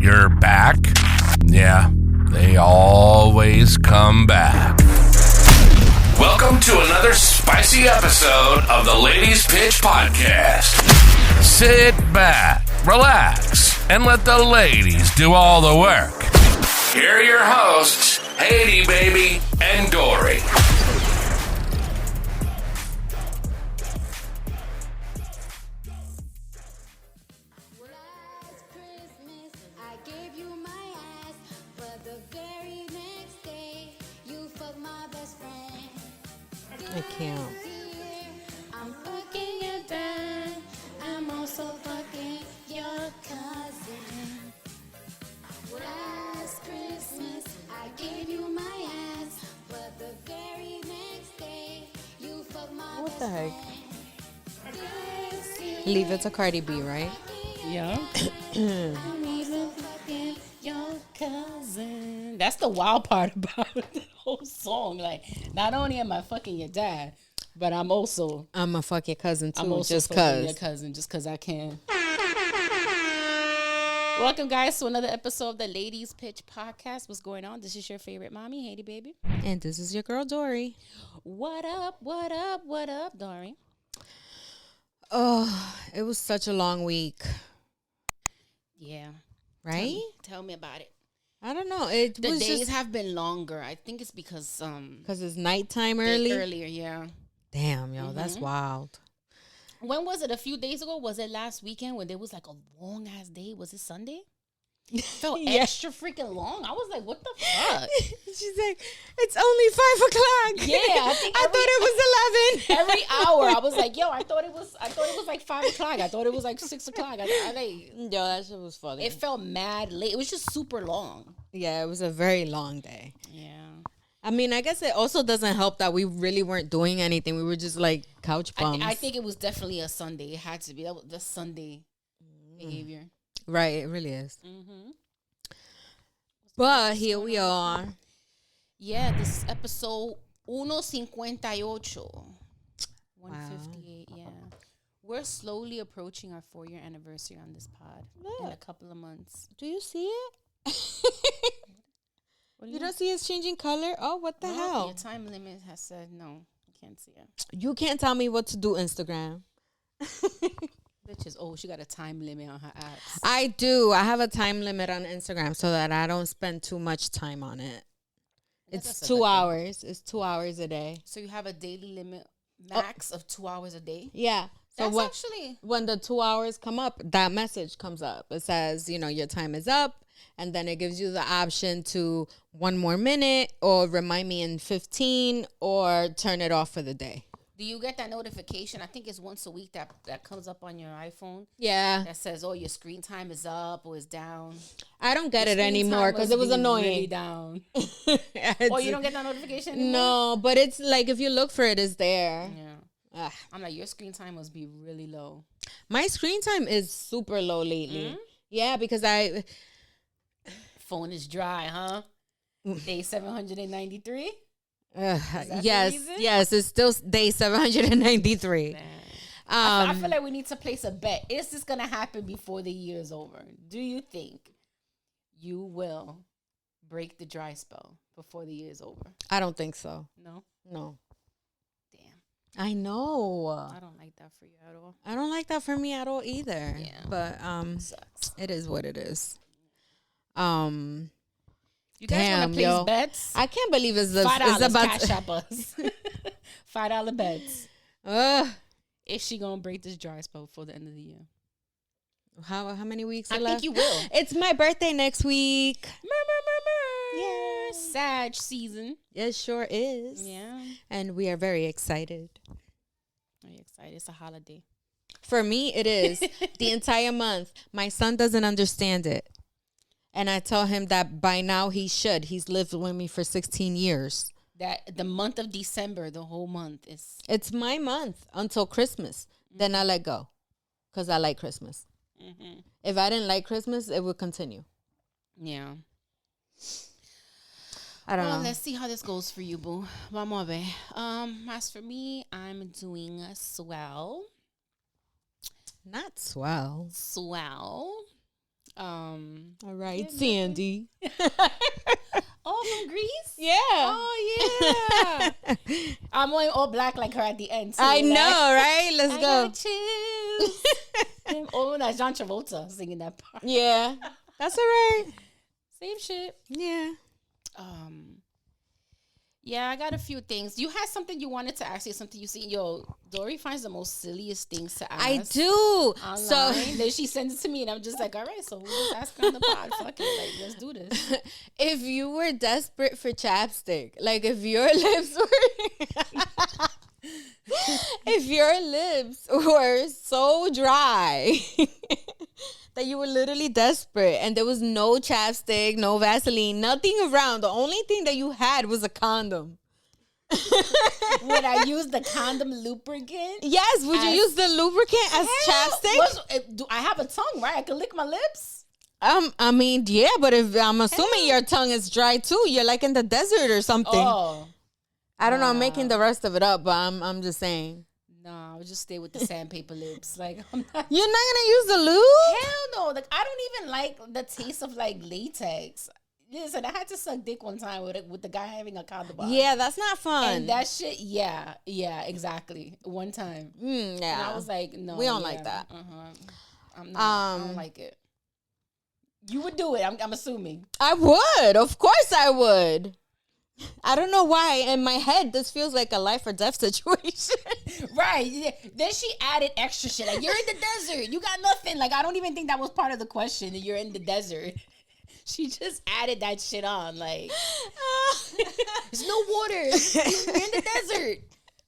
You're back? Yeah, they always come back. Welcome to another spicy episode of the Ladies Pitch Podcast. Sit back, relax, and let the ladies do all the work. Here are your hosts, Haydee, baby, and Dory. I can't. I'm fucking your dad. I'm also fucking your cousin. Last Christmas, I gave you my ass, but the very next day, you fucked my What the heck? friend. Leave it to Cardi B, right? Yeah. I'm even fucking your cousin. That's the wild part about the whole song. Like, not only am I fucking your dad, but I'm a fuck your cousin too, I'm also just fucking cause. your cousin, just cause I can. Welcome, guys, to another episode of the Ladies Pitch Podcast. What's going on? This is your favorite mommy, Haydee, baby. And this is your girl Dory. What up? What up? What up, Dory? Oh, it was such a long week, Yeah. right? Tell me about it. I don't know. It The was days just have been longer. I think it's because it's nighttime early. earlier, yeah. Damn, yo, that's wild. When was it? A few days ago? Was it last weekend when there was like a long ass day? Was it Sunday? It felt Yeah. extra freaking long. I was like, what the fuck? She's like, it's only 5 o'clock. Yeah, I think I thought it was 11. every hour I was like, yo, I thought it was like 5 o'clock. I thought it was like 6 o'clock. Yo, that shit was funny. It felt mad late. It was just super long. Yeah, it was a very long day. Yeah. I mean, I guess it also doesn't help that we really weren't doing anything. We were just like couch bums. I think it was definitely a Sunday. It had to be. That was the Sunday behavior. Right, it really is. Mm-hmm. But here we are. Yeah, this is episode 158. 158, yeah. We're slowly approaching our 4-year anniversary on this pod in a couple of months. Do you see it? What do You don't see it's changing color? Oh, what the No, hell? Your time limit has said no. You can't see it. You can't tell me what to do, Instagram. Bitch is old. She got a time limit on her apps. I do. I have a time limit on Instagram so that I don't spend too much time on it. It's That's a 2 good thing. hours. It's 2 hours a day. So you have a daily limit max of 2 hours a day? Yeah. So That's what? actually... When the 2 hours come up, that message comes up. It says, your time is up. And then it gives you the option to 1 more minute or remind me in 15 or turn it off for the day. Do you get that notification? I think it's once a week that comes up on your iPhone. Yeah. That says, oh, your screen time is up or is down. I don't get Your it screen anymore time because must it was be annoying. Really down. Oh, you don't get that notification anymore? No, but it's like if you look for it, it's there. Yeah. Ugh. I'm like, your screen time must be really low. My screen time is super low lately. Yeah, because Phone is dry, huh? Day 793? that the yes, reason? yes, it's still day 793. I feel like we need to place a bet. Is this going to happen before the year is over? Do you think you will break the dry spell before the year is over? I don't think so. No? No. Damn. I know. I don't like that for you at all. I don't like that for me at all either. Yeah. But Sucks. it is what it is. You guys want to place yo. bets? I can't believe it's $5 about cash shop us. $5 bets. Is she going to break this dry spell before the end of the year? How many weeks I are left? think you will. It's my birthday next week. Yeah. Sag season. It sure is. Yeah. And we are very excited. Are you excited? It's a holiday. For me, it is. The entire month. My son doesn't understand it. And I tell him that by now he should. He's lived with me for 16 years. That the month of December, the whole month is... It's my month until Christmas. Then I let go. Because I like Christmas. Mm-hmm. If I didn't like Christmas, it would continue. Yeah. I don't know. Let's see how this goes for you, boo. Vamos a ver. As for me, I'm doing swell. Not swell. Swell. All right, Sandy. Oh, from Greece? Yeah. Oh, yeah. I'm wearing all black like her at the end, too. I know, right? Let's go. Oh, that's John Travolta singing that part. Yeah. That's all right. Same shit. Yeah. Yeah, I got a few things. You had something you wanted to ask you, something you see. Yo, Dory finds the most silliest things to ask. I do. Online. So then she sends it to me, and I'm just like, all right, so we'll just ask her on the pod. Fuck it, like, let's do this. if you were desperate for chapstick, like if your lips were if your lips were so dry that you were literally desperate and there was no chapstick, no Vaseline, nothing around. The only thing that you had was a condom. Would I use the condom lubricant? Yes, would you use the lubricant as chapstick? Do I have a tongue, right? I can lick my lips? I mean, yeah, but if I'm assuming your tongue is dry too, you're like in the desert or something. Oh. I don't know, I'm making the rest of it up, but I'm just saying. Nah, I would just stay with the sandpaper lips. Like, I'm not. You're not gonna use the lube? Hell no. Like, I don't even like the taste of like latex. Listen, I had to suck dick one time with the guy having a condom on. Yeah, that's not fun. And that shit, yeah, exactly. One time. Yeah. And I was like, no. We don't like that. I'm not, I don't like it. You would do it, I'm assuming. I would. Of course I would. I don't know why. In my head, this feels like a life or death situation. Right. Yeah. Then she added extra shit. Like, you're in the desert. You got nothing. Like, I don't even think that was part of the question. That you're in the desert. She just added that shit on. Like, there's no water. You're in the desert.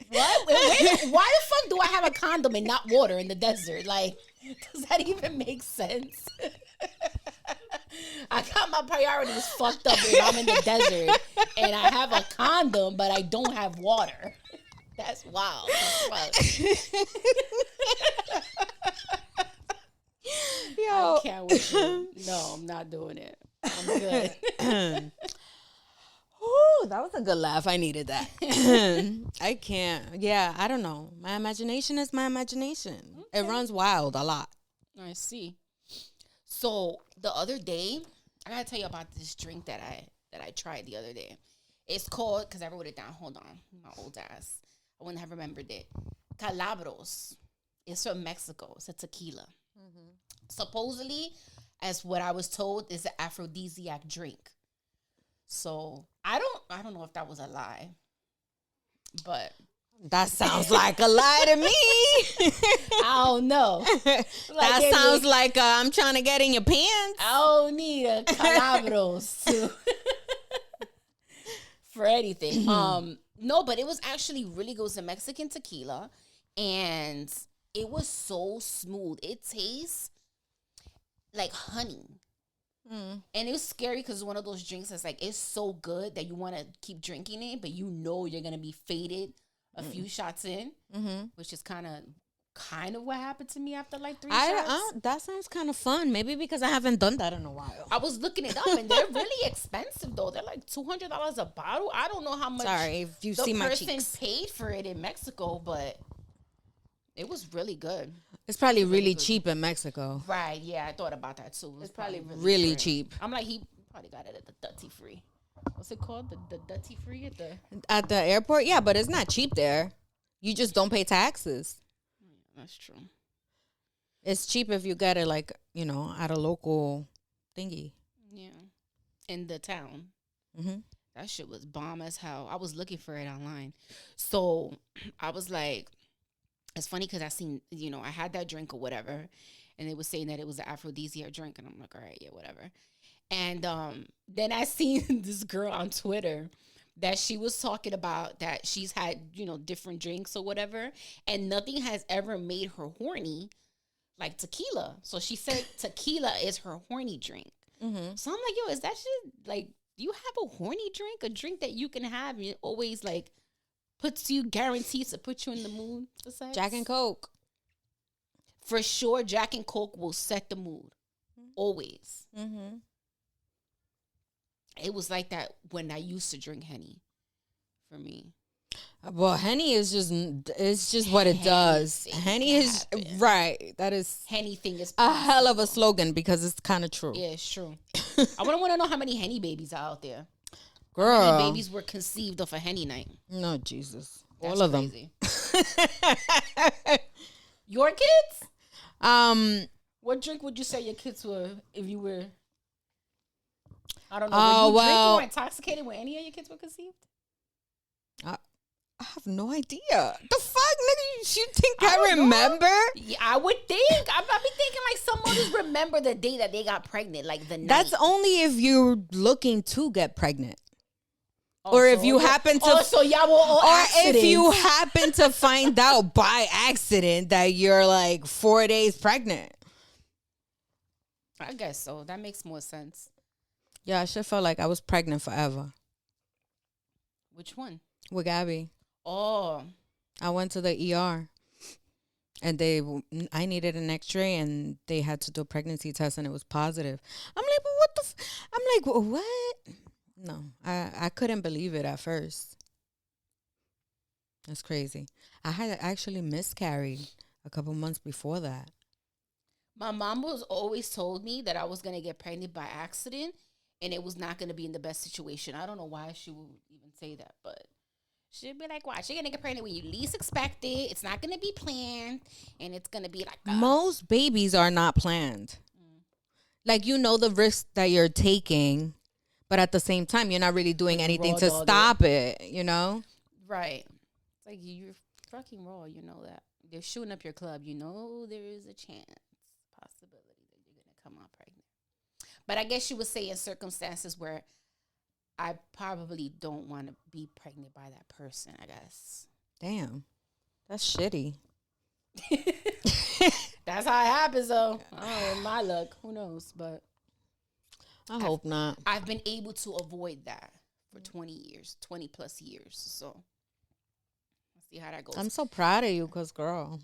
What? Why the fuck do I have a condom and not water in the desert? Like, does that even make sense? I got my priorities fucked up if I'm in the desert and I have a condom, but I don't have water. That's wild. Yo, I can't with you. No, I'm not doing it. I'm good. Ooh, that was a good laugh. I needed that. I can't. Yeah, I don't know. My imagination is my imagination. Okay. It runs wild a lot. I see. So the other day, I gotta tell you about this drink that I tried the other day. It's called, because I wrote it down. Hold on, my old ass. I wouldn't have remembered it. Calabros. It's from Mexico. It's a tequila. Mm-hmm. Supposedly, as what I was told, is an aphrodisiac drink. So I don't know if that was a lie, but that sounds like a lie to me. I don't know. That sounds like I'm trying to get in your pants. I don't need a calabros for anything. No, but it was actually really good. It was a Mexican tequila, and it was so smooth. It tastes like honey. And it was scary because it's one of those drinks that's like, it's so good that you want to keep drinking it, but you know you're going to be faded a few shots in, which is kind of what happened to me after like 3 shots. That sounds kind of fun. Maybe because I haven't done that in a while. I was looking it up, and they're really expensive, though. They're like $200 a bottle. I don't know how much if you see my cheeks. The person paid for it in Mexico, but it was really good. It's probably really cheap in Mexico. Right, yeah, I thought about that too. It's probably really cheap. I'm like, he probably got it at the duty free. What's it called? The duty free at the airport? Yeah, but it's not cheap there. You just don't pay taxes. Yeah, that's true. It's cheap if you get it like, at a local thingy. Yeah. In the town. That shit was bomb as hell. I was looking for it online. So I was like, it's funny because I seen, I had that drink or whatever, and they were saying that it was an aphrodisiac drink, and I'm like, all right, yeah, whatever. And then I seen this girl on Twitter that she was talking about that she's had, different drinks or whatever, and nothing has ever made her horny like tequila. So she said tequila is her horny drink. So I'm like, yo, is that shit, like, do you have a horny drink, a drink that you can have and it always, like, guarantees to put you in the mood for sex? Jack and Coke. For sure, Jack and Coke will set the mood. Always. It was like that when I used to drink Henny for me. Well, Henny is it's just what it does. Henny is right. That is Henny thing is a hell of a slogan because it's kind of true. Yeah, it's true. I want to know how many Henny babies are out there. Girl, how many babies were conceived off a Henny night? No, Jesus, That's all of crazy. them. Your kids? What drink would you say your kids were if you were? I don't know. Were you drinking or intoxicated when any of your kids were conceived? I have no idea. The fuck, nigga? You think I remember? Yeah, I would think. I be thinking like some mothers remember the day that they got pregnant, like the night. That's only if you're looking to get pregnant. Or if you happen to, so y'all were all accidents. If you happen to find out by accident that you're like 4 days pregnant. I guess so. That makes more sense. Yeah, I should felt like I was pregnant forever. Which one? With Gabby. Oh. I went to the ER. And I needed an X-ray, and they had to do a pregnancy test, and it was positive. I'm like, but what the? I'm like, what? No, I couldn't believe it at first. That's crazy. I had actually miscarried a couple months before that. My mom was always told me that I was going to get pregnant by accident, and it was not going to be in the best situation. I don't know why she would even say that, but she'd be like, watch, you're going to get pregnant when you least expect it. It's not going to be planned, and it's going to be like that. Most babies are not planned. Like, you know the risk that you're taking, but at the same time, you're not really doing anything to stop it, you know? Right. It's like, you're fucking raw, you know that. They're shooting up your club. You know there is a possibility that you're going to come out pregnant. But I guess you would say in circumstances where I probably don't want to be pregnant by that person, I guess. Damn. That's shitty. That's how it happens, though. Oh, my luck. Who knows? But I hope not. I've been able to avoid that for 20 years, 20 plus years. So let's see how that goes. I'm so proud of you because, girl,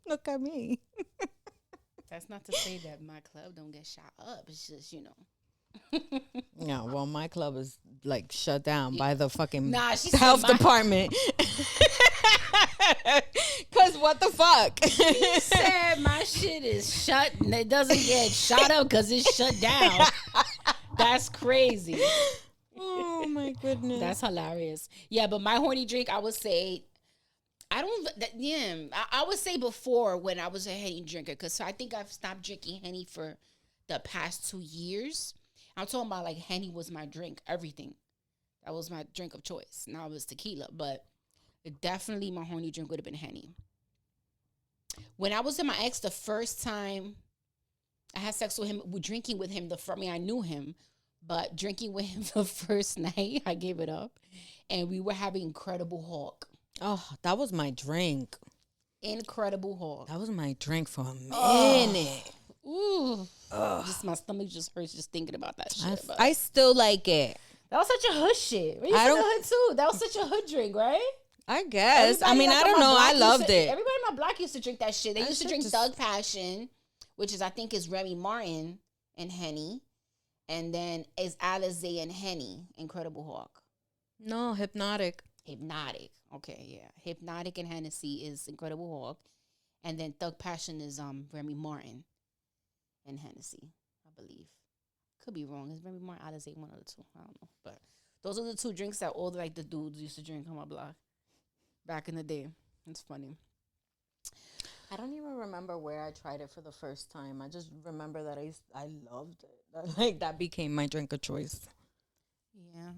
look at me. That's not to say that my club don't get shot up. It's just, you know. Yeah, well, my club is like shut down by the fucking health department. Cause what the fuck? She said my shit is shut and it doesn't get shot up because it's shut down. That's crazy. Oh my goodness. That's hilarious. Yeah, but my horny drink, I would say, I would say before when I was a Henny drinker, because I think I've stopped drinking Henny for the past 2 years. I'm talking about like Henny was my drink, everything. That was my drink of choice. Now it was tequila, but definitely my horny drink would have been Henny. When I was with my ex, the first time I had sex with him, drinking with him, I knew him, but drinking with him the first night, I gave it up. And we were having Incredible Hulk. Oh, that was my drink. Incredible Hulk. That was my drink for a minute. Ooh. Just my stomach just hurts just thinking about that shit. I still like it. That was such a hood shit. You from the hood too. That was such a hood drink, right? I guess. I mean, I don't know. I loved it. Everybody in my block used to drink that shit. They used to drink Thug Passion, which is, I think, is Remy Martin and Henny. And then is Alizé and Henny, Incredible Hulk. No, Hypnotic. Okay, yeah. Hypnotic and Hennessy is Incredible Hulk. And then Thug Passion is Remy Martin and Hennessy, I believe. Could be wrong. Is Remy Martin, Alizé, one of the two? I don't know. But those are the two drinks that all the dudes used to drink on my block back in the day. It's funny. I don't even remember where I tried it for the first time. I just remember that I loved it. Like, that became my drink of choice. Yeah.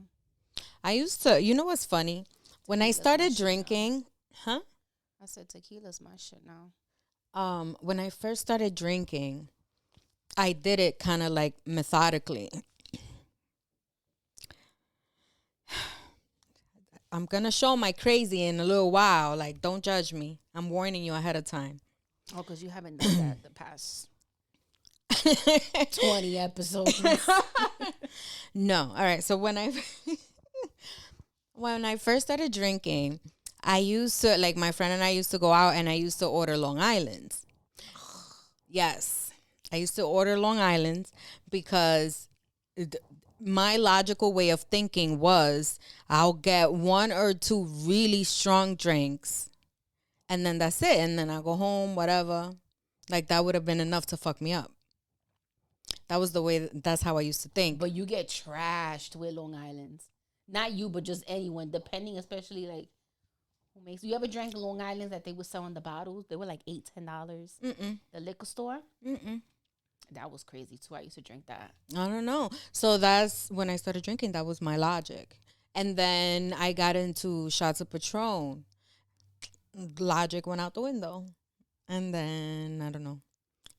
I used to, you know what's funny? When I started drinking, I said tequila's my shit now. When I first started drinking, I did it kind of like methodically. I'm going to show my crazy in a little while. Like, don't judge me. I'm warning you ahead of time. Oh, because you haven't done that the past 20 episodes. No. All right. So when I first started drinking, I used to, like, my friend and I used to go out and I used to order Long Islands. Yes. I used to order Long Islands because my logical way of thinking was I'll get 1 or 2 really strong drinks and then that's it. And then I'll go home, whatever. Like that would have been enough to fuck me up. That was the way, that's how I used to think. But you get trashed with Long Island's. Not you, but just anyone, depending, especially like who makes. You ever drank Long Island's that they would sell in the bottles? They were like $8-10. The liquor store? That was crazy too. I used to drink that. I don't know. So that's when I started drinking. That was my logic. And then I got into shots of Patron. Logic went out the window. And then, I don't know.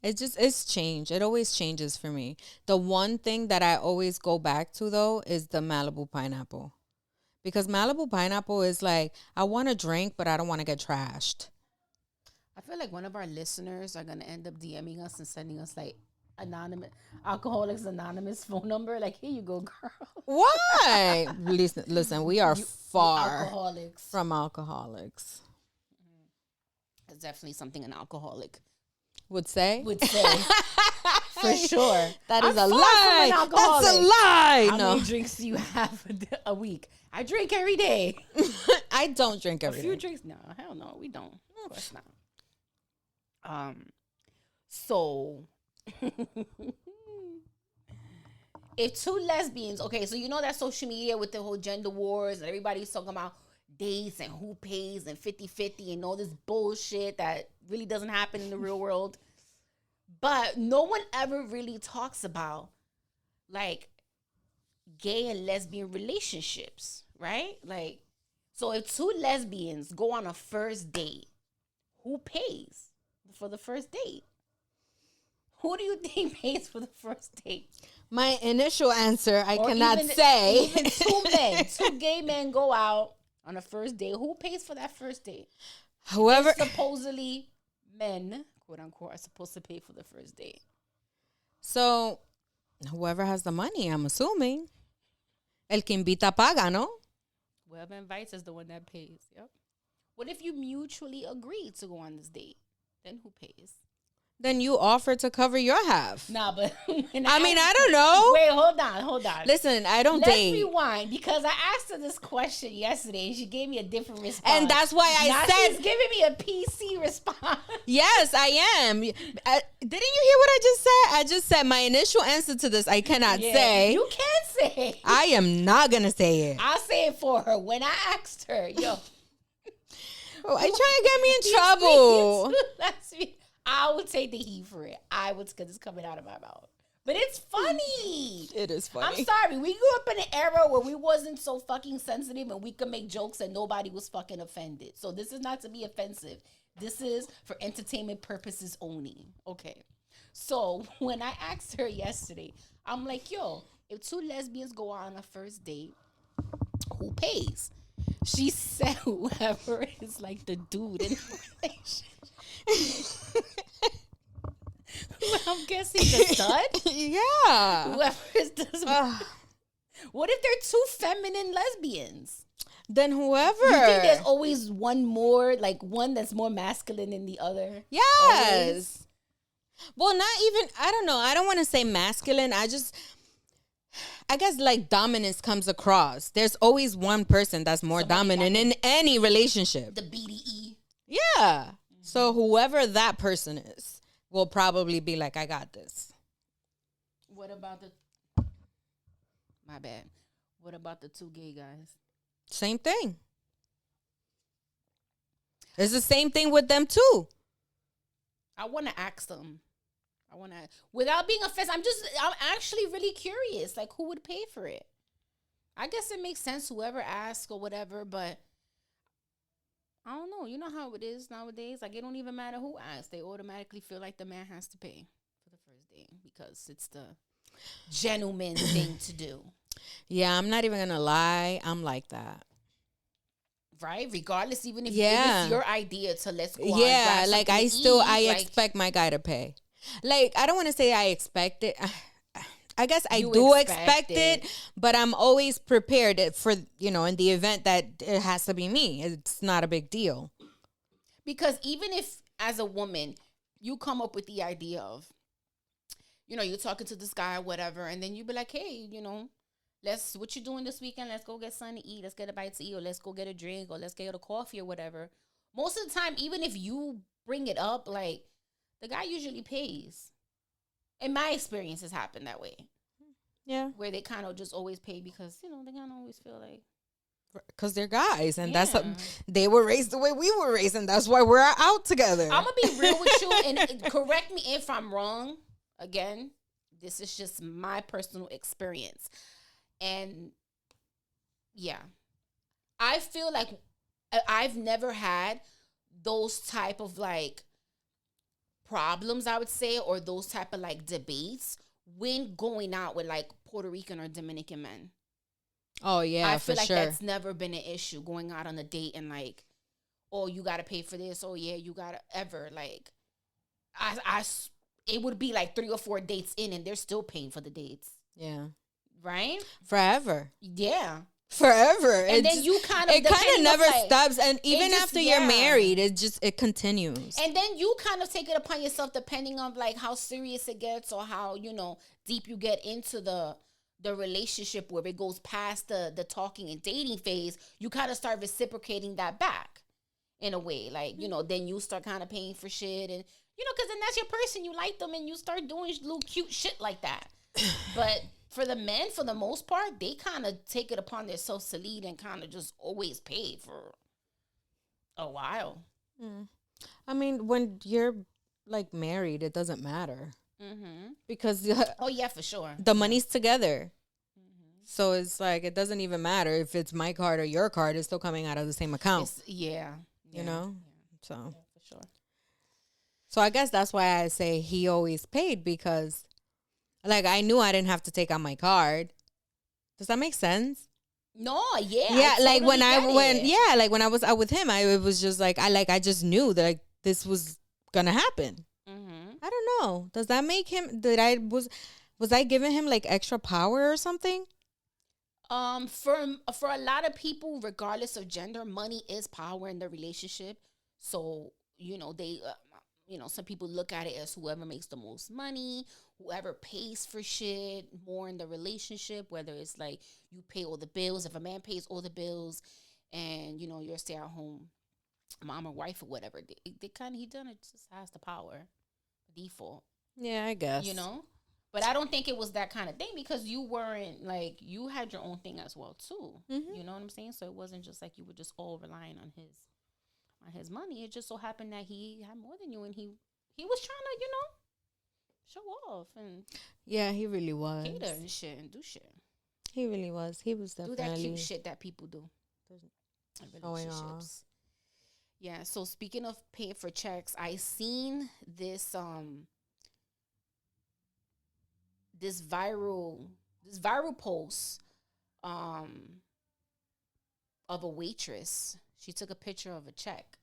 It's changed. It always changes for me. The one thing that I always go back to, though, is the Malibu pineapple. Because Malibu pineapple is like, I want to drink, but I don't want to get trashed. I feel like one of our listeners are going to end up DMing us and sending us like Alcoholics Anonymous phone number. Like, here you go, girl. Why? Listen, we are far alcoholics. from alcoholics. It's definitely something an alcoholic would say. For sure. That is a lie. That's a lie. How many drinks do you have a week? I drink every day. I don't drink every day. A few drinks? No, hell no, we don't. Of course not. So if 2 lesbians, okay, so you know that social media with the whole gender wars and everybody's talking about dates and who pays and 50-50 and all this bullshit that really doesn't happen in the real world. But no one ever really talks about like gay and lesbian relationships, right? Like, so if 2 lesbians go on a first date, who pays for the first date? Who do you think pays for the first date? My initial answer, I cannot say. Even 2 men, 2 gay men go out on a first date. Who pays for that first date? Whoever. If supposedly men, quote unquote, are supposed to pay for the first date. So, whoever has the money, I'm assuming. El que invita paga, no? Whoever invites is the one that pays. Yep. What if you mutually agree to go on this date? Then who pays? Then you offer to cover your half. Nah, but I don't know. Wait, hold on. Listen, I don't date. Let's rewind, because I asked her this question yesterday and she gave me a different response. And that's why I said, she's giving me a PC response. Yes, I am. Didn't you hear what I just said? I just said my initial answer to this, I cannot say. You can say. I am not going to say it. I'll say it for her. When I asked her, Oh, I trying to get me in trouble. I would take the heat for it. Because it's coming out of my mouth. But it's funny. It is funny. I'm sorry. We grew up in an era where we wasn't so fucking sensitive and we could make jokes and nobody was fucking offended. So this is not to be offensive. This is for entertainment purposes only. Okay. So when I asked her yesterday, I'm like, yo, if 2 lesbians go on a first date, who pays? She said whoever is like the dude in the relationship. I'm guessing the stud? Yeah. Whoever is the What if they're 2 feminine lesbians? Then whoever. You think there's always one more, like one that's more masculine than the other? Yes. Always? Well, not even, I don't know. I don't want to say masculine. I guess like dominance comes across. There's always one person that's more dominant in any relationship. The BDE. Yeah. Mm-hmm. So whoever that person is will probably be like, I got this. What about my bad. What about the 2 gay guys? Same thing. It's the same thing with them too. I want to ask them. Without being offensive, I'm actually really curious. Like, who would pay for it? I guess it makes sense, whoever asks or whatever, but I don't know. You know how it is nowadays? Like, it don't even matter who asks. They automatically feel like the man has to pay for the first date because it's the gentleman thing to do. Yeah, I'm not even going to lie. I'm like that. Right? Regardless, even if it's your idea to let's go on. Yeah, like I expect my guy to pay. Like, I don't want to say I expect it. I guess I do expect it, but I'm always prepared for, in the event that it has to be me. It's not a big deal. Because even if, as a woman, you come up with the idea of, you're talking to this guy or whatever, and then you be like, hey, what you doing this weekend? Let's go get something to eat. Let's get a bite to eat, or let's go get a drink, or let's get a coffee or whatever. Most of the time, even if you bring it up, like, the guy usually pays. In my experience, has happened that way. Yeah. Where they kind of just always pay because, they kind of always feel like. Because they're guys, and they were raised the way we were raised, and that's why we're out together. I'm going to be real with you, and correct me if I'm wrong. Again, this is just my personal experience. And, yeah. I feel like I've never had those type of, like, problems, I would say, or those type of, like, debates when going out with, like, Puerto Rican or Dominican men. Oh, yeah, I feel for like sure. that's never been an issue, going out on a date and, like, oh, you got to pay for this. Oh, yeah, you got to ever. Like, it would be like 3 or 4 dates in and they're still paying for the dates. Yeah. Right? Forever. Yeah. Forever. And then you kind of never stops. And even after you're married, it continues. And then you kind of take it upon yourself, depending on, like, how serious it gets or how, deep you get into the relationship, where it goes past the talking and dating phase. You kind of start reciprocating that back in a way. Like, then you start kind of paying for shit. And, because then that's your person. You like them and you start doing little cute shit like that. But for the men, for the most part, they kind of take it upon themselves to lead and kind of just always pay for a while. Mm. I mean, when you're, like, married, it doesn't matter. Mm-hmm. Because oh, yeah, for sure, the money's together. Mm-hmm. So it's like, it doesn't even matter if it's my card or your card. It's still coming out of the same account. You know. So for sure. So I guess that's why I say he always paid, because, like, I knew I didn't have to take out my card. Does that make sense? No, yeah. Yeah, like when I was out with him, it was just like I just knew that, like, this was gonna happen. I don't know. Does that make him? Was I giving him, like, extra power or something? For a lot of people, regardless of gender, money is power in the relationship. So they, some people look at it as whoever makes the most money, whoever pays for shit more in the relationship. Whether it's like you pay all the bills, if a man pays all the bills, and you're stay at home mom or wife or whatever, he done it, just has the power. Default. Yeah, I guess. But I don't think it was that kind of thing, because you weren't, like, you had your own thing as well too. Mm-hmm. You know what I'm saying? So it wasn't just like you were just all relying on his money. It just so happened that he had more than you, and he was trying to, show off and yeah, he really was cater and shit and do shit. He really was. He was definitely do that cute shit that people do in relationships. Yeah, so speaking of paying for checks, I seen this this viral post of a waitress. She took a picture of a check.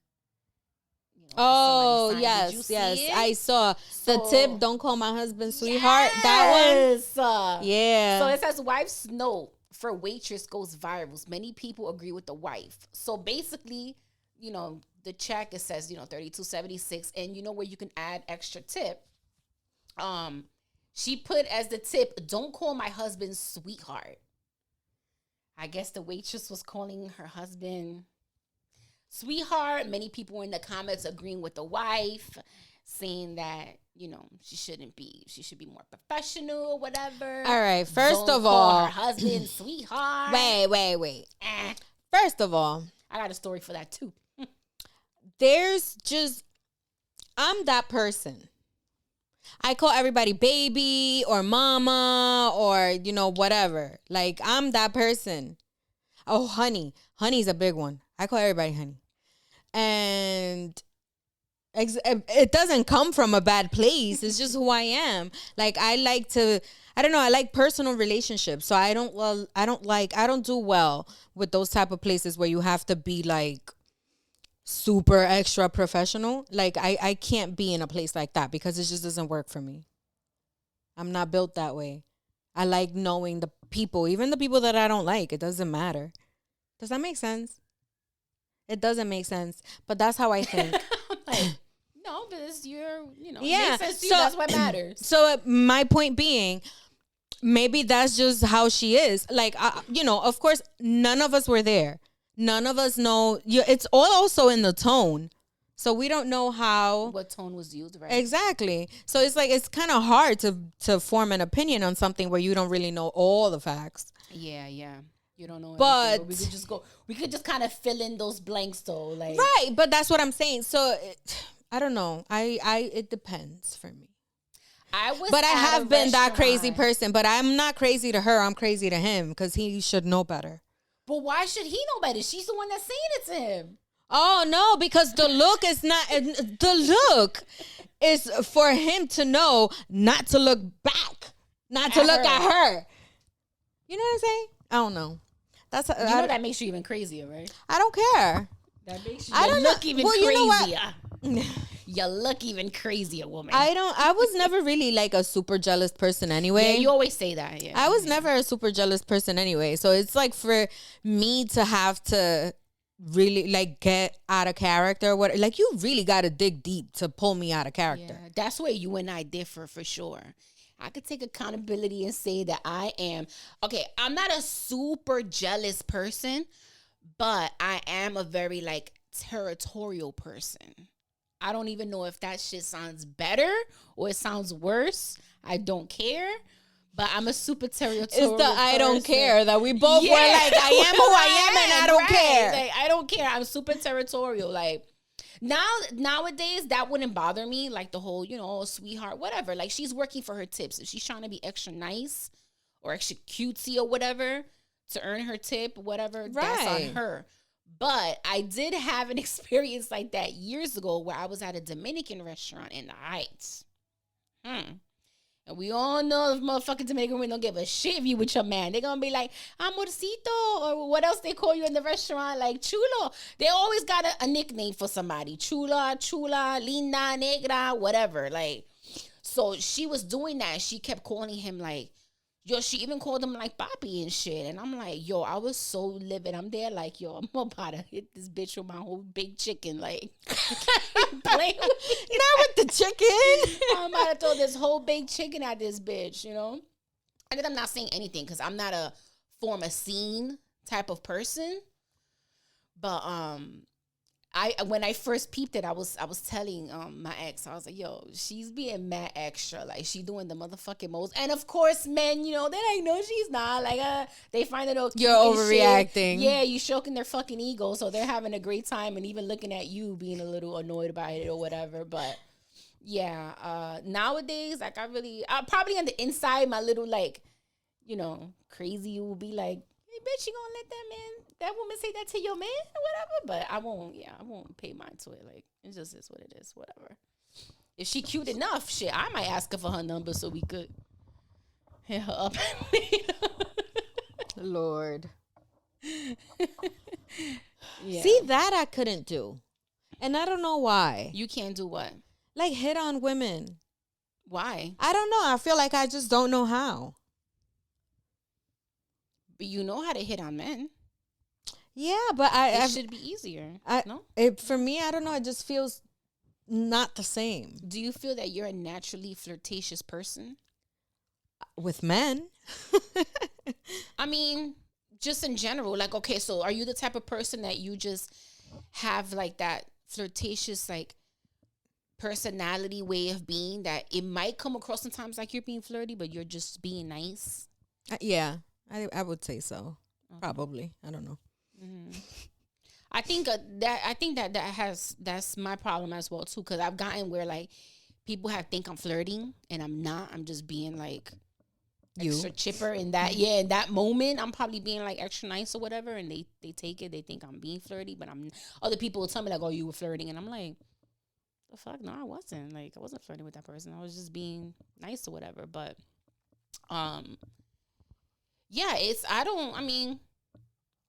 Oh, yes. I saw the tip, don't call my husband sweetheart. That one. Yeah. So it says wife's note for waitress goes viral. Many people agree with the wife. So basically, the check, it says, $32.76, and where you can add extra tip. She put as the tip, don't call my husband sweetheart. I guess the waitress was calling her husband sweetheart. Many people were in the comments agreeing with the wife, saying that, she should be more professional or whatever. All right, first don't of call all, her husband sweetheart. Wait. First of all, I got a story for that too. I'm that person. I call everybody baby or mama or, whatever. Like, I'm that person. Oh, honey. Honey's a big one. I call everybody honey. And it doesn't come from a bad place. It's just who I am. Like, I like personal relationships. So I don't do well with those type of places where you have to be, like, super extra professional. Like, I can't be in a place like that because it just doesn't work for me. I'm not built that way. I like knowing the people, even the people that I don't like. It doesn't matter. Does that make sense? It doesn't make sense, but that's how I think. No, but it's your, yeah. Makes sense to you. That's what matters. So my point being, maybe that's just how she is. Like, of course, none of us were there. None of us know. It's all also in the tone. So we don't know what tone was used, right? Exactly. So it's like, it's kind of hard to form an opinion on something where you don't really know all the facts. Yeah. You don't know. But we could just kind of fill in those blanks though. Like, right. But that's what I'm saying. So I don't know. It depends for me. I have been that crazy person, but I'm not crazy to her. I'm crazy to him because he should know better. But why should he know better? She's the one that's saying it to him. Oh, no, because the look is for him to know not to look back, not to look at her. You know what I'm saying? I don't know. That makes you even crazier, right? I don't care. That makes you look even crazier. You know what? You look even crazier, woman. I was never really like a super jealous person anyway. Yeah, you always say that. Yeah. I was never a super jealous person anyway. So it's like for me to have to really like get out of character, like you really got to dig deep to pull me out of character. Yeah, that's where you and I differ for sure. I could take accountability and say that I'm not a super jealous person, but I am a very like territorial person. I don't even know if that shit sounds better or it sounds worse. I don't care. But I'm a super territorial person. It's the I don't care that we both were like, I am who I am and I don't care. Like, I don't care. I'm super territorial. Like, nowadays, that wouldn't bother me. Like the whole, sweetheart, whatever. Like, she's working for her tips. If she's trying to be extra nice or extra cutesy or whatever to earn her tip, whatever, that's on her. But I did have an experience like that years ago where I was at a Dominican restaurant in the Heights. And we all know the motherfucking Dominican women don't give a shit if you with your man. They're going to be like, amorcito, or what else they call you in the restaurant, like chulo. They always got a nickname for somebody. Chula, linda, negra, whatever. Like, so she was doing that. She kept calling him like, she even called him like Papi and shit. And I'm like, I was so livid. I'm there like, I'm about to hit this bitch with my whole big chicken. Like, playing with me. Not with the chicken. I'm about to throw this whole big chicken at this bitch, And then I'm not saying anything because I'm not a form a scene type of person. But when I first peeped it, I was telling my ex, I was like, she's being mad extra, like she doing the motherfucking most. And of course, men, they like, no, she's not. Like, they find it okay. You're overreacting. Shit. Yeah, you stroking their fucking ego, so they're having a great time and even looking at you being a little annoyed by it or whatever. But yeah, nowadays, like I probably on the inside, my little like, crazy will be like, hey, bitch, you gonna let that woman say that to your man or whatever? But I won't pay mind to it. Like, it just is what it is, whatever. If she cute enough, shit, I might ask her for her number so we could hit her up. Lord. Yeah. See, that I couldn't do. And I don't know why. You can't do what? Like, hit on women. Why? I don't know. I feel like I just don't know how. But you know how to hit on men. Yeah, but it should be easier. No? For me, I don't know. It just feels not the same. Do you feel that you're a naturally flirtatious person? With men? I mean, just in general. Like, okay, so are you the type of person that you just have like that flirtatious, like, personality way of being that it might come across sometimes like you're being flirty, but you're just being nice? Yeah. I would say so. Okay. Probably. I don't know. Mm-hmm. I think that's my problem as well too, because I've gotten where like people think I'm flirting and I'm not. I'm just being like extra chipper in that in that moment. I'm probably being like extra nice or whatever, and they take it. They think I'm being flirty, but other people will tell me like, oh, you were flirting, and I'm like, the fuck, no, I wasn't. Like, I wasn't flirting with that person. I was just being nice or whatever. But yeah,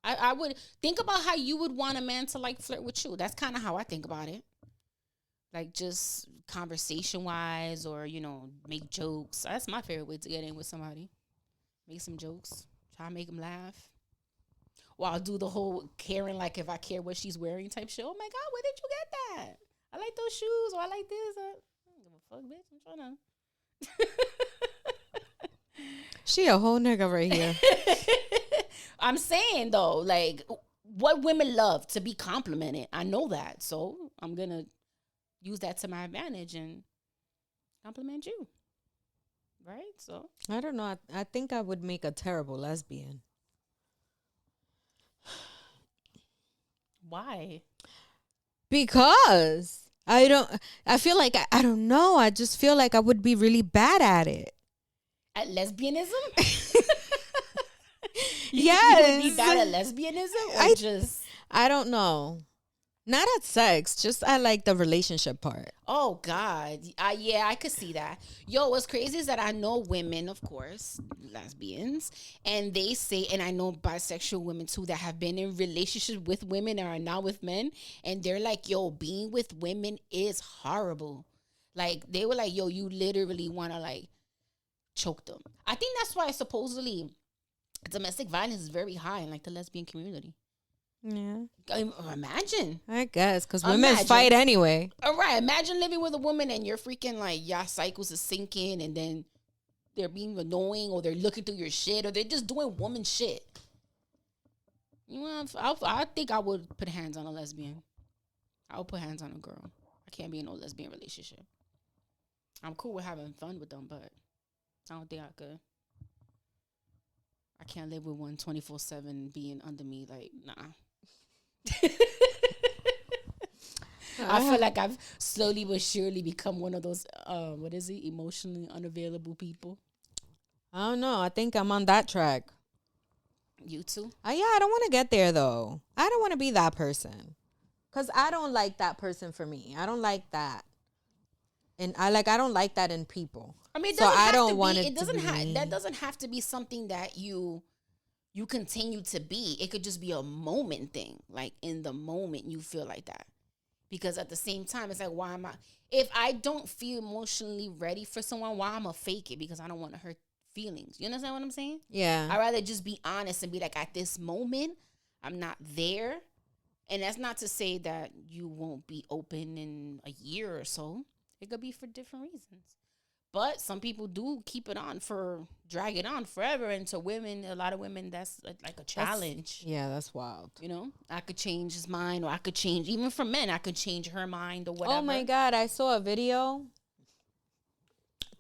I would think about how you would want a man to like flirt with you. That's kind of how I think about it. Like, just conversation wise, or, make jokes. That's my favorite way to get in with somebody. Make some jokes. Try to make them laugh. Or I'll do the whole caring, like if I care what she's wearing type shit. Oh my God, where did you get that? I like those shoes, or I like this. I don't give a fuck, bitch. I'm trying to. She a whole nigga right here. I'm saying though, like what women love to be complimented. I know that. So I'm gonna use that to my advantage and compliment you. Right? So I don't know. I think I would make a terrible lesbian. why? Because I feel like I don't know. I just feel like I would be really bad at it. At lesbianism? Yes. You would be bad at lesbianism or I don't know. Not at sex, just at like the relationship part. Oh God, yeah, I could see that. Yo, what's crazy is that I know women, of course, lesbians, and they say, and I know bisexual women too that have been in relationships with women and are now with men, and they're like, yo, being with women is horrible. Like they were like, yo, you literally want to like choke them. I think that's why supposedly domestic violence is very high in like the lesbian community. Yeah. Imagine. I guess, because women fight anyway. All right. Imagine living with a woman and you're freaking like, your cycles is sinking and then they're being annoying or they're looking through your shit or they're just doing woman shit. You know, I think I would put hands on a lesbian. I would put hands on a girl. I can't be in no lesbian relationship. I'm cool with having fun with them, but I don't think I could. I can't live with one 24/7 being under me. Like, nah. I feel like I've slowly but surely become one of those emotionally unavailable people. I don't know. I think I'm on that track. You too? Yeah, I don't want to get there though. I don't want to be that person. Cause I don't like that person for me. I don't like that. And I don't like that in people. I mean, so I don't want it. That doesn't have to be something that you continue to be. It could just be a moment thing. Like in the moment you feel like that. Because at the same time, it's like, why am I? If I don't feel emotionally ready for someone, why am I fake it? Because I don't want to hurt feelings. You understand what I'm saying? Yeah. I'd rather just be honest and be like, at this moment, I'm not there. And that's not to say that you won't be open in a year or so. It could be for different reasons. But some people do drag it on forever. And to women, a lot of women, that's like a challenge. That's wild. You know, I could change his mind or I could change, even for men, I could change her mind or whatever. Oh my God, I saw a video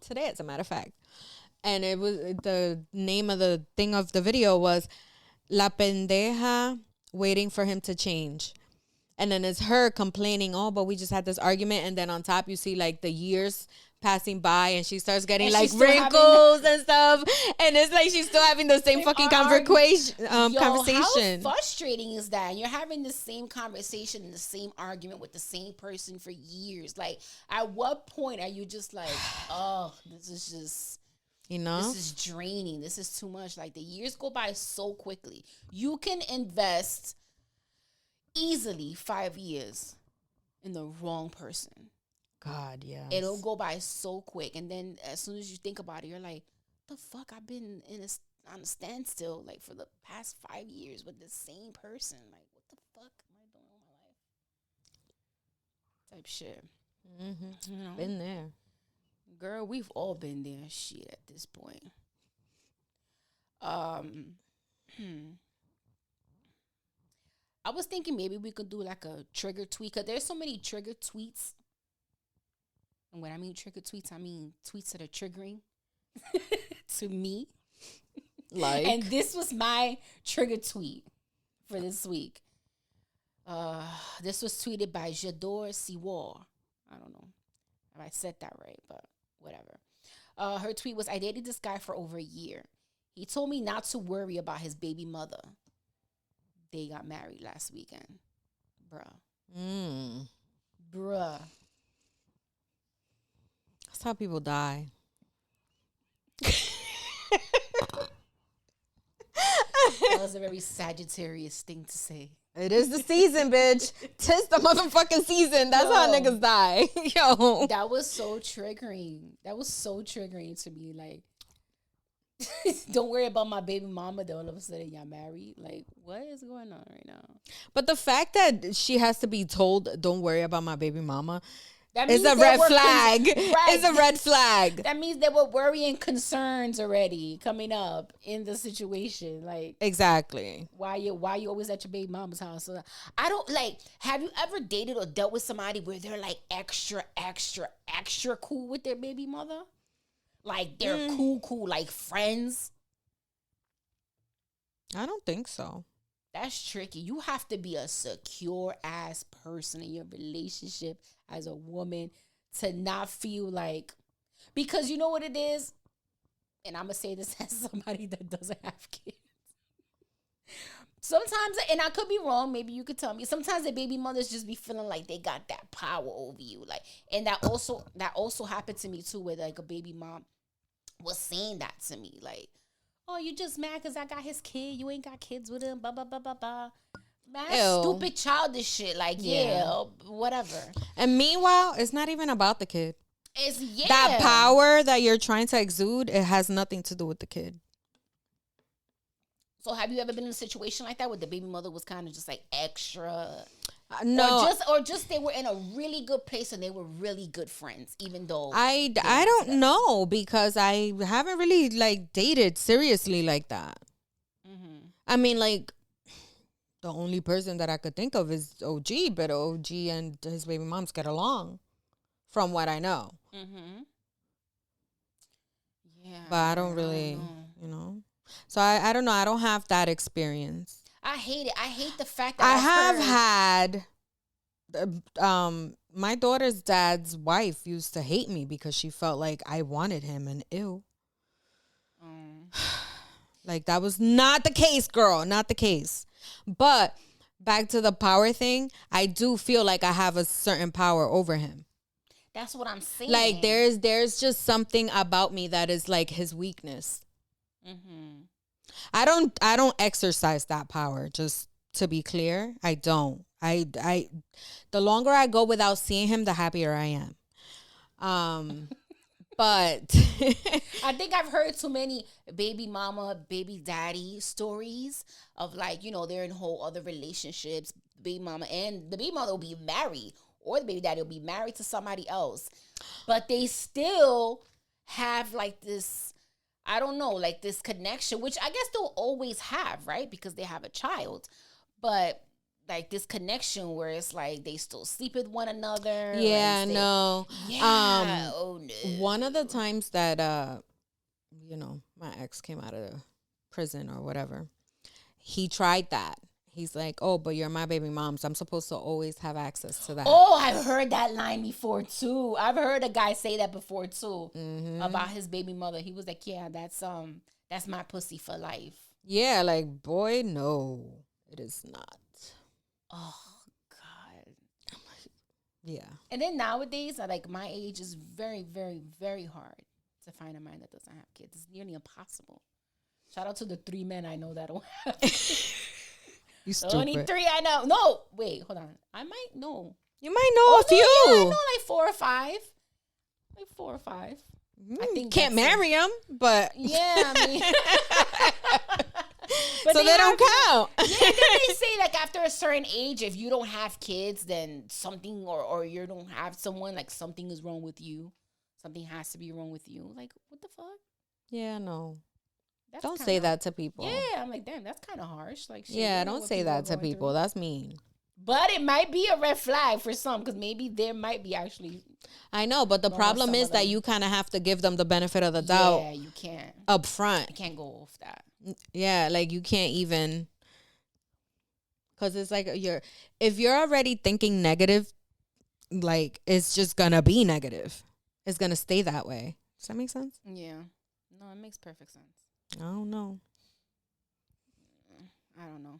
today, as a matter of fact. And it was, the name of the thing of the video was La Pendeja Waiting for Him to Change. And then it's her complaining, oh, but we just had this argument. And then on top, you see like the years passing by and she starts getting like wrinkles and stuff. And it's like she's still having the same fucking conversation. How frustrating is that? You're having the same conversation and the same argument with the same person for years. Like, at what point are you just like, oh, this is just... this is draining. This is too much. Like, the years go by so quickly. You can invest easily 5 years in the wrong person. God, yeah. It'll go by so quick. And then as soon as you think about it, you're like, the fuck? I've been on a standstill like for the past 5 years with the same person. Like, what the fuck am I doing with my life? Type shit. Mm-hmm. You know? Been there. Girl, we've all been there, shit, at this point. I was thinking maybe we could do like a trigger tweet, because there's so many trigger tweets. And when I mean trigger tweets, I mean tweets that are triggering to me. Like? And this was my trigger tweet for this week. This was tweeted by J'adore Siwar. I don't know if I said that right, but whatever. Her tweet was, I dated this guy for over a year. He told me not to worry about his baby mother. They got married last weekend. Bruh. Bruh. That's how people die. That was a very Sagittarius thing to say. It is the season, bitch. Tis the motherfucking season. That's how niggas die. Yo. That was so triggering. That was so triggering to me. Like, don't worry about my baby mama. Then all of a sudden y'all married. Like, what is going on right now? But the fact that she has to be told, don't worry about my baby mama, It's a red flag. It's a red flag. That means there were worrying concerns already coming up in the situation. Like, exactly. Why you always at your baby mama's house? So I don't like. Have you ever dated or dealt with somebody where they're like extra cool with their baby mother? Like they're cool, like friends. I don't think so. That's tricky. You have to be a secure ass person in your relationship as a woman to not feel like, because you know what it is, and I'm gonna say this as somebody that doesn't have kids. Sometimes, and I could be wrong, maybe you could tell me, sometimes the baby mothers just be feeling like they got that power over you. Like, and that also happened to me too, where like a baby mom was saying that to me, like, oh, you just mad because I got his kid. You ain't got kids with him. Blah, blah, blah, blah, blah. Man, that's stupid childish shit. Like, yeah, whatever. And meanwhile, it's not even about the kid. It's, that power that you're trying to exude, it has nothing to do with the kid. So have you ever been in a situation like that where the baby mother was kind of just like extra? No. Or just they were in a really good place and they were really good friends, even though I don't know, because I haven't really like dated seriously like that. Mm-hmm. I mean, like, the only person that I could think of is OG, but OG and his baby moms get along, from what I know. Mm-hmm. Yeah, but I don't really, you know. So I don't know. I don't have that experience. I hate it. I hate the fact that I have had my daughter's dad's wife used to hate me because she felt like I wanted him, and ew. Like, that was not the case, girl. Not the case. But back to the power thing, I do feel like I have a certain power over him. That's what I'm saying. Like, there's just something about me that is like his weakness. Mm-hmm. I don't exercise that power, just to be clear. I don't. I the longer I go without seeing him, the happier I am. But I think I've heard too many baby mama, baby daddy stories of, like, you know, they're in whole other relationships, baby mama, and the baby mother will be married, or the baby daddy will be married to somebody else, but they still have like this, I don't know, like this connection, which I guess they'll always have, right? Because they have a child. But like this connection where it's like they still sleep with one another. Yeah, no. Yeah. Oh, no. One of the times that, you know, my ex came out of prison or whatever, he tried that. He's like, oh, but you're my baby mom, so I'm supposed to always have access to that. Oh, I've heard that line before, too. I've heard a guy say that before, too, about his baby mother. He was like, yeah, that's my pussy for life. Yeah, like, boy, no, it is not. Oh, God. Yeah. And then nowadays, at like my age, is very, very, very hard to find a man that doesn't have kids. It's nearly impossible. Shout out to the 3 men I know that don't have kids. You stupid. Only 3 I know. No, wait, hold on. I might know. You might know a few. Yeah, I know like 4 or 5. Like 4 or 5. I think can't marry them, but yeah, I mean. But so they don't count. Yeah, then they say like after a certain age, if you don't have kids, then something or you don't have someone, like something is wrong with you. Something has to be wrong with you. Like, what the fuck? Yeah, no. That's don't say that to people. Yeah, I'm like, damn, that's kind of harsh. Like, shit, yeah, don't say that to people. That's mean. But it might be a red flag for some, because maybe there might be actually. I know, but the problem is that you kind of have to give them the benefit of the doubt. Yeah, you can't. Up front. You can't go off that. Yeah, like you can't even. Because it's like if you're already thinking negative, like it's just going to be negative. It's going to stay that way. Does that make sense? Yeah. No, it makes perfect sense. I don't know. I don't know.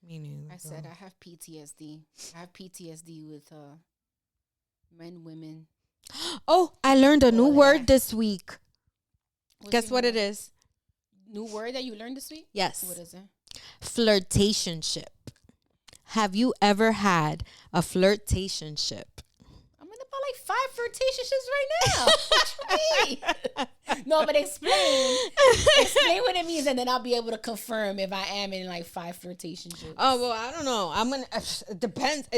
Me neither. I said I have PTSD. I have PTSD with men, women. Oh, I learned a new word this week. Guess what it is? New word that you learned this week? Yes. What is it? Flirtationship. Have you ever had a flirtationship? I'm gonna about like 5 flirtationships right now. What you mean? No, but explain what it means, and then I'll be able to confirm if I am in like 5 flirtationships. Oh, well, I don't know. It depends.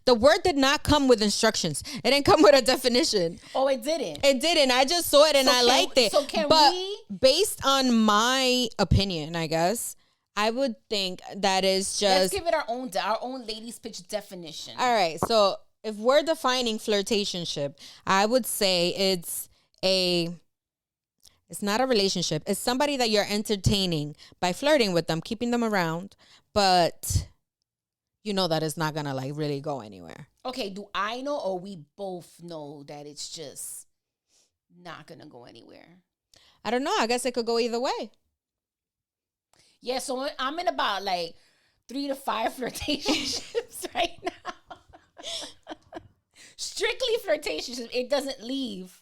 The word did not come with instructions. It didn't come with a definition. Oh, it didn't? It didn't. I just saw it and I liked it. So can but we? Based on my opinion, I guess, I would think that is just. Let's give it our own ladies pitch definition. All right. So if we're defining flirtationship, I would say it's not a relationship. It's somebody that you're entertaining by flirting with them, keeping them around, but you know that it's not going to like really go anywhere. Okay, do I know or we both know that it's just not going to go anywhere? I don't know. I guess it could go either way. Yeah, so I'm in about like 3 to 5 flirtationships right now. Strictly flirtationships. It doesn't leave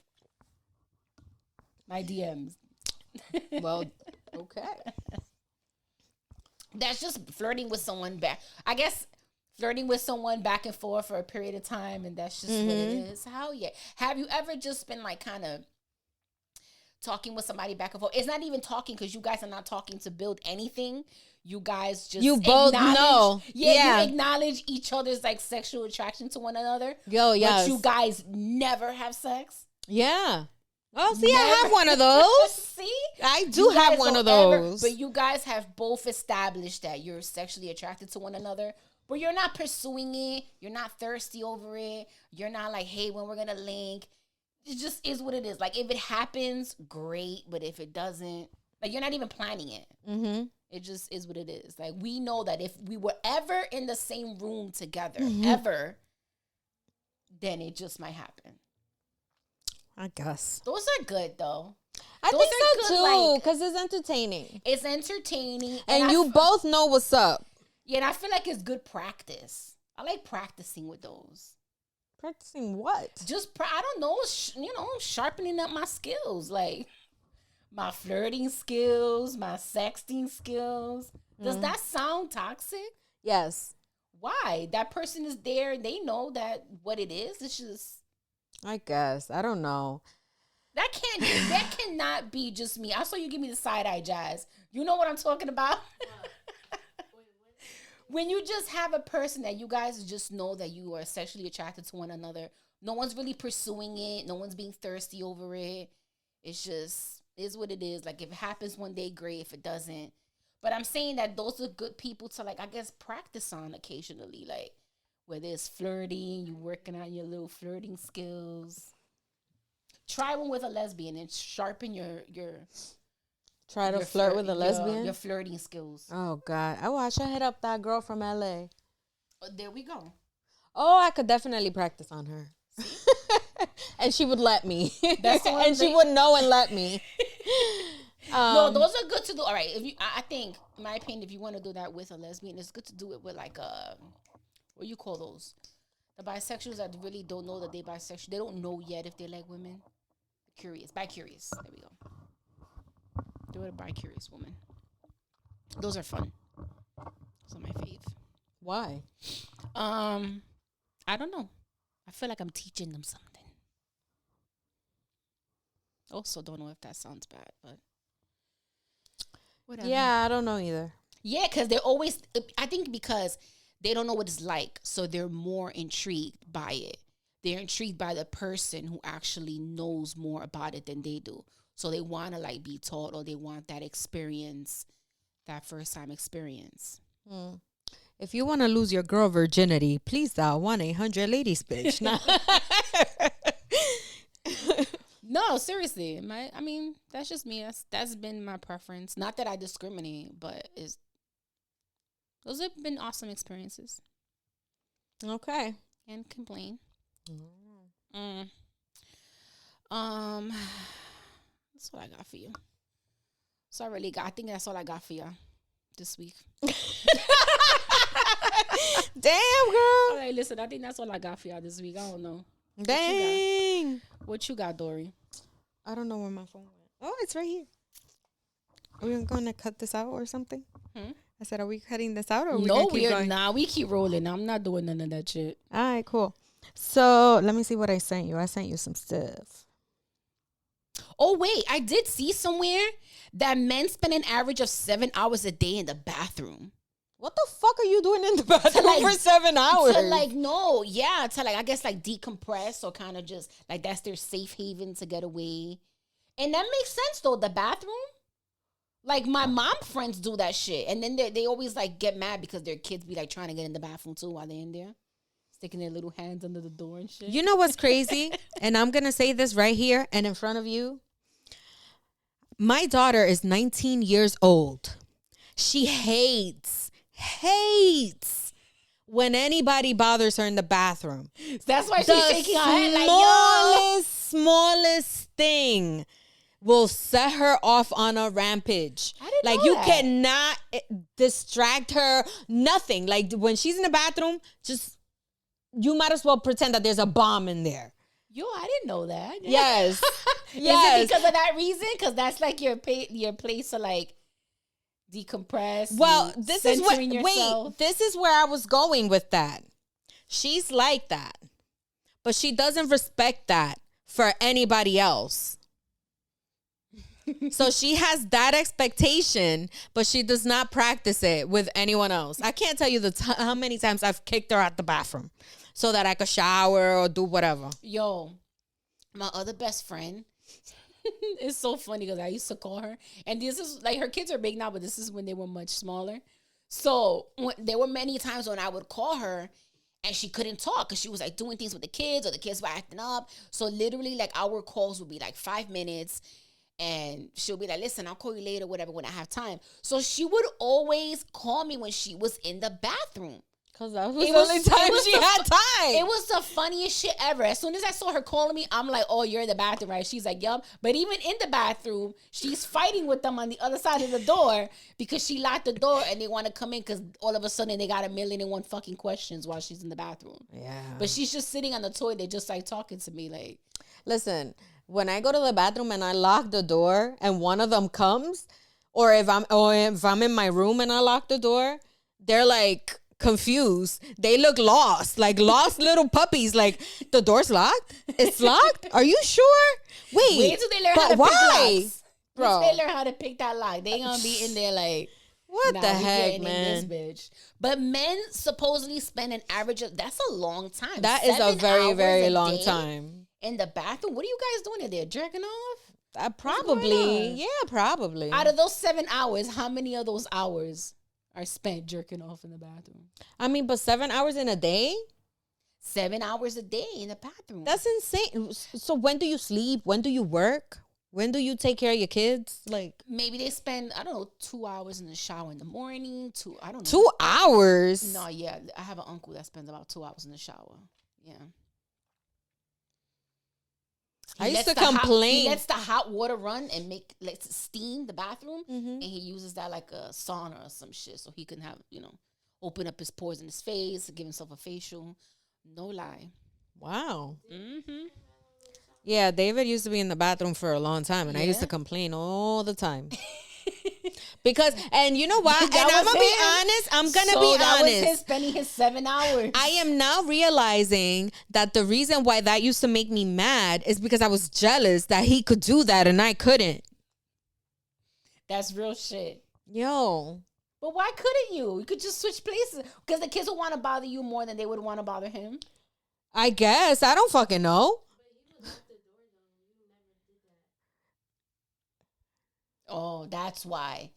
my DMs. Well, okay. That's just flirting with someone back. I guess flirting with someone back and forth for a period of time, and that's just what it is. How yeah. Have you ever just been like kind of talking with somebody back and forth? It's not even talking because you guys are not talking to build anything. You guys just both know. Yeah, you acknowledge each other's like sexual attraction to one another. Yo, yes. But you guys never have sex. Yeah. Oh, see, I have one of those. See? I do have one of those. But you guys have both established that you're sexually attracted to one another, but you're not pursuing it. You're not thirsty over it. You're not like, hey, when we're going to link. It just is what it is. Like, if it happens, great. But if it doesn't, like, you're not even planning it. Mm-hmm. It just is what it is. Like, we know that if we were ever in the same room together, ever, then it just might happen. I guess. Those are good, though. I think so, too, because it's entertaining. It's entertaining. And you both know what's up. Yeah, and I feel like it's good practice. I like practicing with those. Practicing what? Just, I don't know, sharpening up my skills. Like, my flirting skills, my sexting skills. Does that sound toxic? Yes. Why? That person is there. They know that what it is. It's just... I guess. I don't know. That cannot be just me. I saw you give me the side eye, Jazz. You know what I'm talking about? When you just have a person that you guys just know that you are sexually attracted to one another. No one's really pursuing it. No one's being thirsty over it. It's just is what it is. Like, if it happens one day, great. If it doesn't. But I'm saying that those are good people to, like, I guess, practice on occasionally. Like, whether it's flirting, you working on your little flirting skills. Try one with a lesbian and sharpen your Try to flirt with a lesbian? Your flirting skills. Oh, God. Oh, I should hit up that girl from L.A. There we go. Oh, I could definitely practice on her. And she would let me. That's the one and she would know and let me. No, those are good to do. All right. I think, in my opinion, if you want to do that with a lesbian, it's good to do it with, like, what do you call those? The bisexuals that really don't know that they're bisexual. They don't know yet if they like women. Curious. Bi-curious. There we go. Do it a bi-curious woman. Those are fun. Those are my fave. Why? I don't know. I feel like I'm teaching them something. Also, don't know if that sounds bad, but whatever. Yeah, I don't know either. Yeah, because they're always, I think because they don't know what it's like, so they're more intrigued by it. They're intrigued by the person who actually knows more about it than they do. So they want to, like, be taught, or they want that experience, that first time experience. If you want to lose your girl virginity, please dial 1-800-LADIES, bitch. No, seriously. I mean, that's just me. That's been my preference. Not that I discriminate, but those have been awesome experiences. Okay. Can't complain. That's what I got for you. So I think that's all I got for y'all this week. Damn, girl. All right, listen, I think that's all I got for y'all this week. I don't know. Dang. What you got, Dory? I don't know where my phone went. Oh, it's right here. Are we going to cut this out or something? I said, are we cutting this out or are we going to keep going? Nah, we keep rolling. I'm not doing none of that shit. All right, cool. So let me see what I sent you. I sent you some stuff. Oh, wait. I did see somewhere that men spend an average of 7 hours a day in the bathroom. What the fuck are you doing in the bathroom for 7 hours? To I guess like decompress or kind of just like that's their safe haven to get away. And that makes sense though, the bathroom. Like my mom friends do that shit. And then they always like get mad because their kids be like trying to get in the bathroom too while they're in there. Sticking their little hands under the door and shit. You know what's crazy? And I'm going to say this right here and in front of you. My daughter is 19 years old. She hates when anybody bothers her in the bathroom. That's why she's shaking her head like, yo. Smallest thing will set her off on a rampage. I didn't like know you that. cannot distract her. Nothing. Like when she's in the bathroom, you might as well pretend that there's a bomb in there. Yo, I didn't know that. Yes. Yes. Is it because of that reason? Because that's like your place to like decompress. Well, this is where I was going with that. She's like that, but she doesn't respect that for anybody else. So she has that expectation, but she does not practice it with anyone else. I can't tell you how many times I've kicked her out the bathroom so that I could shower or do whatever. Yo, my other best friend, it's so funny because I used to call her, and this is like her kids are big now, but this is when they were much smaller. So there were many times when I would call her and she couldn't talk because she was like doing things with the kids or the kids were acting up. So literally like our calls would be like 5 minutes and she'll be like, listen, I'll call you later, whatever, when I have time. So she would always call me when she was in the bathroom. Because that was the only time she had time. It was the funniest shit ever. As soon as I saw her calling me, I'm like, oh, you're in the bathroom, right? She's like, yup. But even in the bathroom, she's fighting with them on the other side of the door because she locked the door and they want to come in because all of a sudden they got 1,000,001 fucking questions while she's in the bathroom. Yeah. But she's just sitting on the toilet just like talking to me like. Listen, when I go to the bathroom and I lock the door and one of them comes, or if I'm in my room and I lock the door, they're like confused. They look lost, like lost little puppies. Like, the door's locked? It's locked? Are you sure? Wait till they learn how to pick locks. Bro. Wait till they learn how to pick that lock. They gonna be in there like, what the heck, man? This bitch. But men supposedly spend an average of, that's a long time. That is a very, very long time. In the bathroom? What are you guys doing in there? Jerking off? Probably. Yeah, probably. Out of those 7 hours, how many of those hours are spent jerking off in the bathroom? I mean, but 7 hours in a day? 7 hours a day in the bathroom. That's insane. So when do you sleep? When do you work? When do you take care of your kids? Like, maybe they spend, I don't know, 2 hours in the shower in the morning. 2 hours? No, yeah. I have an uncle that spends about 2 hours in the shower. Yeah. I used to complain. He lets the hot water run and lets it steam the bathroom, and he uses that like a sauna or some shit, so he can have, open up his pores in his face, give himself a facial. No lie. Wow. Mm-hmm. Yeah, David used to be in the bathroom for a long time, and I used to complain all the time. Because, and you know what? And I'm going to be honest. That was his spending his 7 hours. I am now realizing that the reason why that used to make me mad is because I was jealous that he could do that and I couldn't. That's real shit. Yo. But why couldn't you? You could just switch places. Because the kids would want to bother you more than they would want to bother him. I guess. I don't fucking know. Oh, that's why.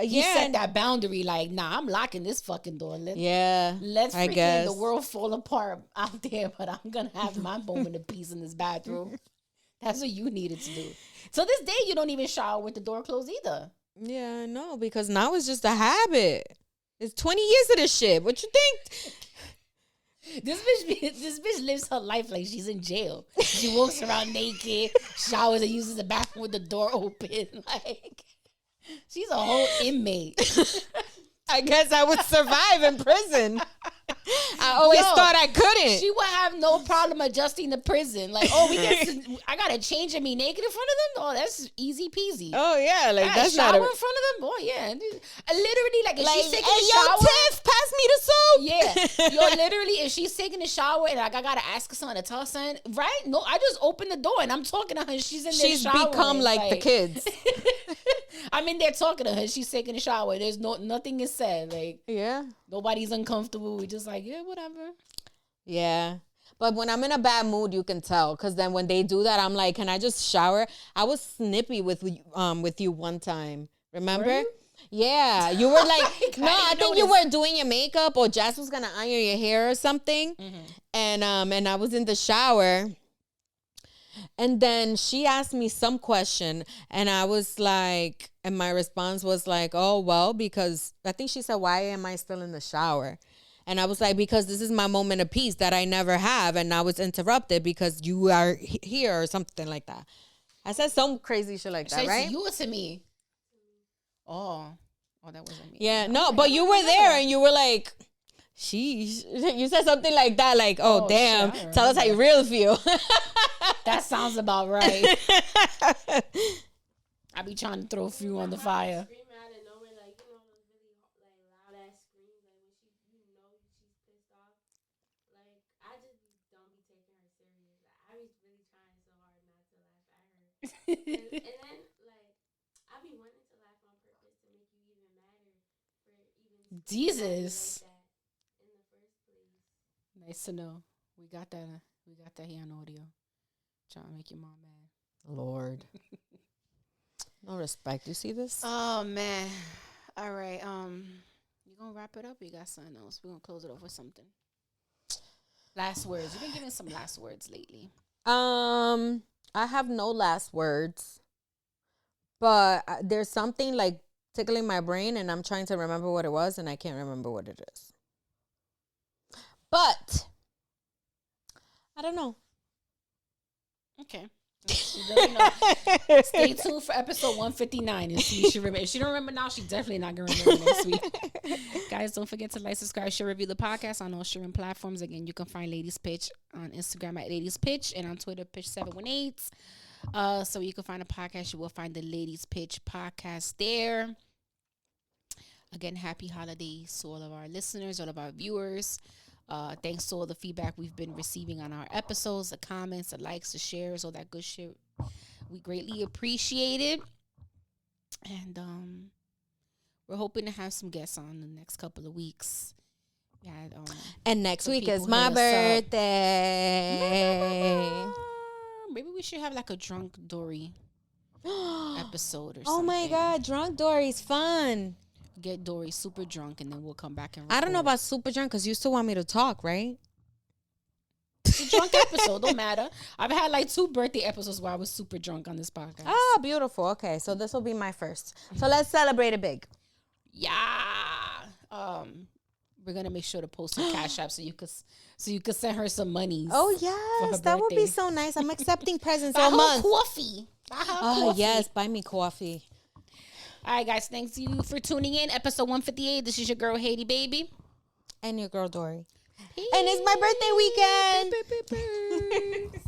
He set that boundary. Like, nah, I'm locking this fucking door. Let's freaking the world fall apart out there, but I'm gonna have my moment of peace in this bathroom. That's what you needed to do. So this day, you don't even shower with the door closed either. Yeah, I know, because now it's just a habit. It's 20 years of this shit. What you think? This bitch lives her life like she's in jail. She walks around naked, showers, and uses the bathroom with the door open. Like, she's a whole inmate. I guess I would survive in prison. I always thought I couldn't. She would have no problem adjusting the prison. Like, oh, I gotta change and be naked in front of them. Oh, that's easy peasy. Oh yeah, like that's shower not in front of them. Oh yeah, literally like if she's taking a shower. Tiff, pass me the soap. Yeah, yo, literally if she's taking a shower and like I gotta ask her something to tell something, right? No, I just open the door and I'm talking to her. And she's in there. She's become like the kids. I'm in there talking to her. She's taking a shower. There's nothing is said. Like nobody's uncomfortable. We just like whatever. Yeah. But when I'm in a bad mood, you can tell. Because then when they do that, I'm like, can I just shower? I was snippy with you one time. Remember? Yeah. You were like, no, I think you were doing your makeup or Jess was going to iron your hair or something. And I was in the shower. And then she asked me some question. And I was like, and my response was like, oh, well, because I think she said, why am I still in the shower? And I was like, because this is my moment of peace that I never have. And I was interrupted because you are here or something like that. I said some crazy shit like that, right? You or to me? Oh, that wasn't me. Yeah, no, but you were there and you were like, sheesh. You said something like that, like, oh damn, shit, tell us how you really feel. That sounds about right. I be trying to throw fuel on the fire. and then, like, I be wanting to laugh on purpose to make you even madder for even Jesus. Like that in the first place. Nice to know. We got that here on audio. Trying to make your mom mad. Lord. No respect. You see this? Oh man. All right. You gonna wrap it up? Or you got something else? We're gonna close it off with something. Last words. You've been giving some last words lately. I have no last words, but there's something like tickling my brain and I'm trying to remember what it was and I can't remember what it is. But I don't know. Okay. Stay tuned for episode 159 and see if she remember. If she don't remember now, she definitely not gonna remember next week. Guys, don't forget to like, subscribe, share, review the podcast on all sharing platforms. Again, you can find Ladies Pitch on Instagram at Ladies Pitch and on Twitter Pitch718. So you can find a podcast. You will find the Ladies Pitch podcast there. Again, happy holidays to all of our listeners, all of our viewers. Thanks to all the feedback we've been receiving on our episodes, the comments, the likes, the shares, all that good shit. We greatly appreciate it. And we're hoping to have some guests on the next couple of weeks. And next week is my birthday. Maybe we should have like a drunk Dory episode or something. Oh my God, drunk Dory's fun. Get Dory super drunk and then we'll come back and record. I don't know about super drunk because you still want me to talk, right? It's a drunk episode, don't matter. I've had like 2 birthday episodes where I was super drunk on this podcast. Oh, beautiful. Okay, so this will be my first. So let's celebrate it big. Yeah. We're gonna make sure to post some Cash App so you could send her some monies. Oh yes, that would be so nice. I'm accepting presents all month. Coffee. Oh yes, buy me coffee. All right, guys. Thanks you for tuning in. Episode 158. This is your girl, Haydee, baby. And your girl, Dory. Peace. And it's my birthday weekend.